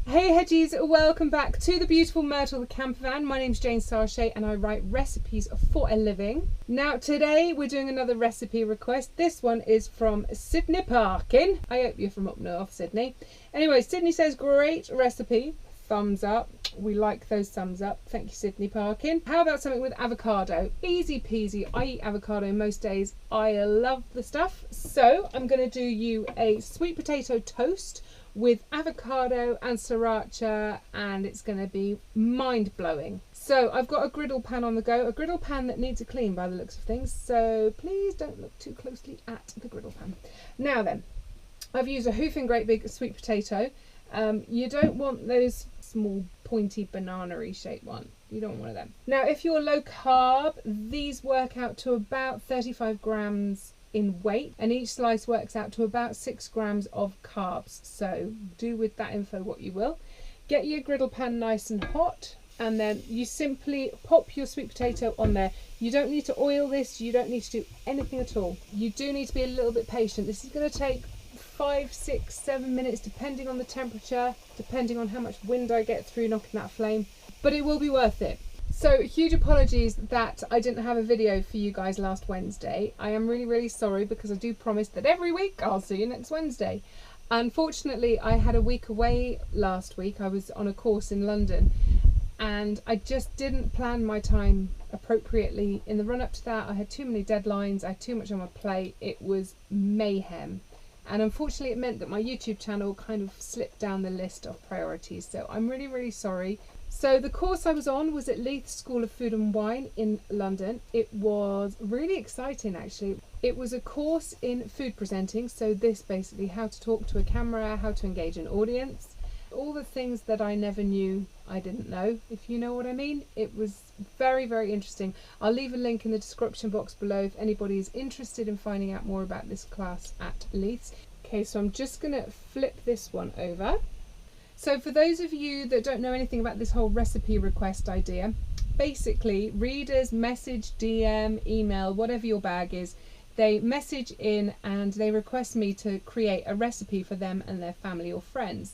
Hey Hedgies, welcome back to the beautiful Myrtle the Campervan. My name's Jane Sarche and I write recipes for a living. Now today we're doing another recipe request. This one is from Sydney Parkin. I hope you're from up north, Sydney. Anyway, Sydney says great recipe. Thumbs up. We like those thumbs up. Thank you, Sydney Parkin. How about something with avocado? Easy peasy. I eat avocado most days. I love the stuff. So I'm going to do you a sweet potato toast with avocado and sriracha, and it's going to be mind-blowing. So I've got a griddle pan on the go, a griddle pan that needs a clean by the looks of things, so please don't look too closely at the griddle pan. Now then, I've used a hoofing great big sweet potato. You don't want those small pointy banana-y shaped one. You don't want one of them. Now if you're low carb, these work out to about 35 grams in weight, and each slice works out to about 6 grams of carbs, so do with that info what you will. Get your griddle pan nice and hot, and then you simply pop your sweet potato on there. You don't need to oil this, you don't need to do anything at all. You do need to be a little bit patient. This is going to take 5, 6, 7 minutes depending on the temperature, depending on how much wind I get through knocking that flame, but it will be worth it. So huge apologies that I didn't have a video for you guys last Wednesday. I am really sorry, because I do promise that every week I'll see you next Wednesday. Unfortunately, I had a week away last week. I was on a course in London and I just didn't plan my time appropriately. In the run up to that, I had too many deadlines, I had too much on my plate. It was mayhem. And unfortunately it meant that my YouTube channel kind of slipped down the list of priorities. So I'm really sorry. So the course I was on was at Leith School of Food and Wine in London. It was really exciting actually. It was a course in food presenting, so this basically how to talk to a camera, how to engage an audience, all the things that I never knew I didn't know, if you know what I mean. It was very interesting. I'll leave a link in the description box below if anybody is interested in finding out more about this class at Leith. Okay, so I'm just going to flip this one over. So for those of you that don't know anything about this whole recipe request idea, basically readers message, DM, email, whatever your bag is, they message in and they request me to create a recipe for them and their family or friends.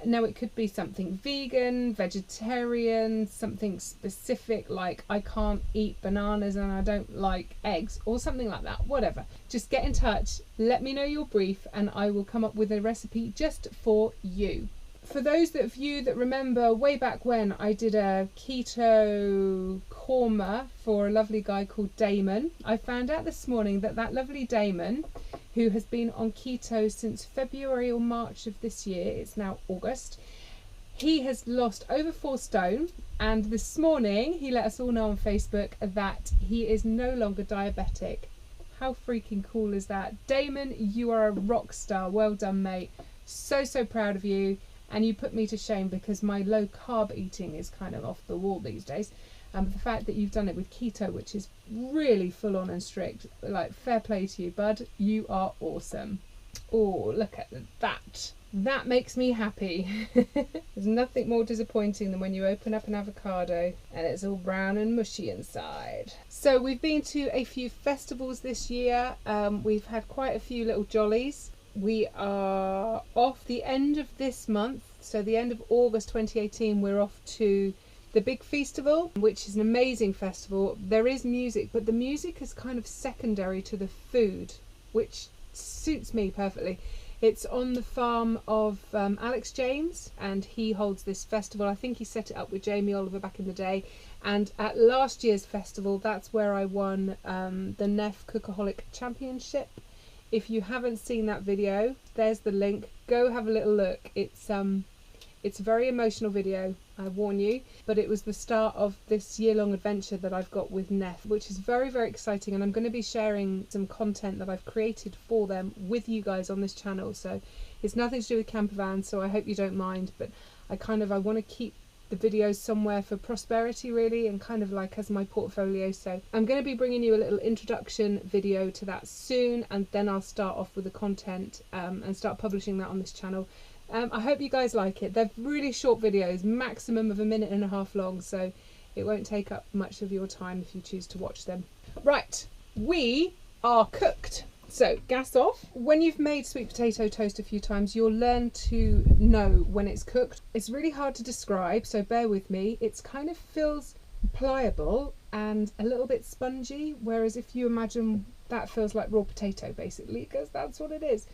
Now it could be something vegan, vegetarian, something specific like I can't eat bananas and I don't like eggs, or something like that, whatever. Just get in touch, let me know your brief, and I will come up with a recipe just for you. For those of you that remember way back when I did a keto korma for a lovely guy called Damon, I found out this morning that that lovely Damon, who has been on keto since February or March of this year, it's now August, he has lost over 4 stone, and this morning he let us all know on Facebook that he is no longer diabetic. How freaking cool is that? Damon, you are a rock star. Well done, mate. So proud of you. And you put me to shame, because my low carb eating is kind of off the wall these days. The fact that you've done it with keto, which is really full on and strict, like, fair play to you, bud. You are awesome. Oh, look at that. That makes me happy. There's nothing more disappointing than when you open up an avocado and it's all brown and mushy inside. So we've been to a few festivals this year. We've had quite a few little jollies. We are off the end of this month, so the end of August 2018, we're off to the Big Festival, which is an amazing festival. There is music, but the music is kind of secondary to the food, which suits me perfectly. It's on the farm of Alex James, and he holds this festival. I think he set it up with Jamie Oliver back in the day. And at last year's festival, that's where I won the Neff Cookaholic Championship. If you haven't seen that video, there's the link. Go have a little look. It's a very emotional video, I warn you, but it was the start of this year-long adventure that I've got with Neff, which is very exciting, and I'm going to be sharing some content that I've created for them with you guys on this channel. So it's nothing to do with Campervan, so I hope you don't mind, but I want to keep the videos somewhere for prosperity really, and kind of like as my portfolio. So I'm going to be bringing you a little introduction video to that soon, and then I'll start off with the content and start publishing that on this channel. I hope you guys like it. They're really short videos, maximum of 1.5 minutes long, so it won't take up much of your time if you choose to watch them. Right, we are cooked. So gas off. When you've made sweet potato toast a few times, you'll learn to know when it's cooked. It's really hard to describe, so bear with me. It's kind of feels pliable and a little bit spongy, whereas if you imagine that feels like raw potato basically, because that's what it is.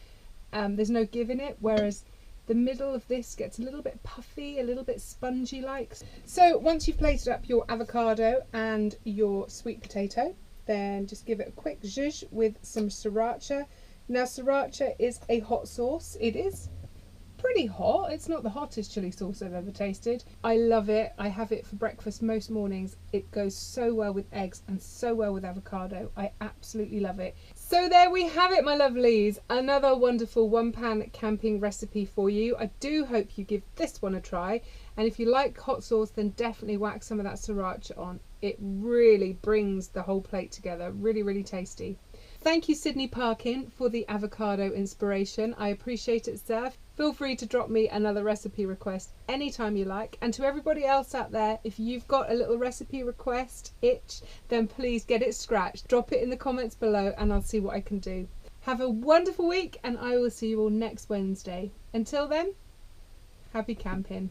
There's no give in it, whereas the middle of this gets a little bit puffy, a little bit spongy like. So once you've plated up your avocado and your sweet potato, then just give it a quick zhuzh with some sriracha. Now sriracha is a hot sauce. It is pretty hot. It's not the hottest chili sauce I've ever tasted. I love it. I have it for breakfast most mornings. It goes so well with eggs and so well with avocado. I absolutely love it. So there we have it, my lovelies. Another wonderful one-pan camping recipe for you. I do hope you give this one a try. And if you like hot sauce, then definitely whack some of that sriracha on. It really brings the whole plate together. Really, really tasty. Thank you, Sydney Parkin, for the avocado inspiration. I appreciate it, sir. Feel free to drop me another recipe request anytime you like. And to everybody else out there, if you've got a little recipe request itch, then please get it scratched. Drop it in the comments below and I'll see what I can do. Have a wonderful week and I will see you all next Wednesday. Until then, happy camping.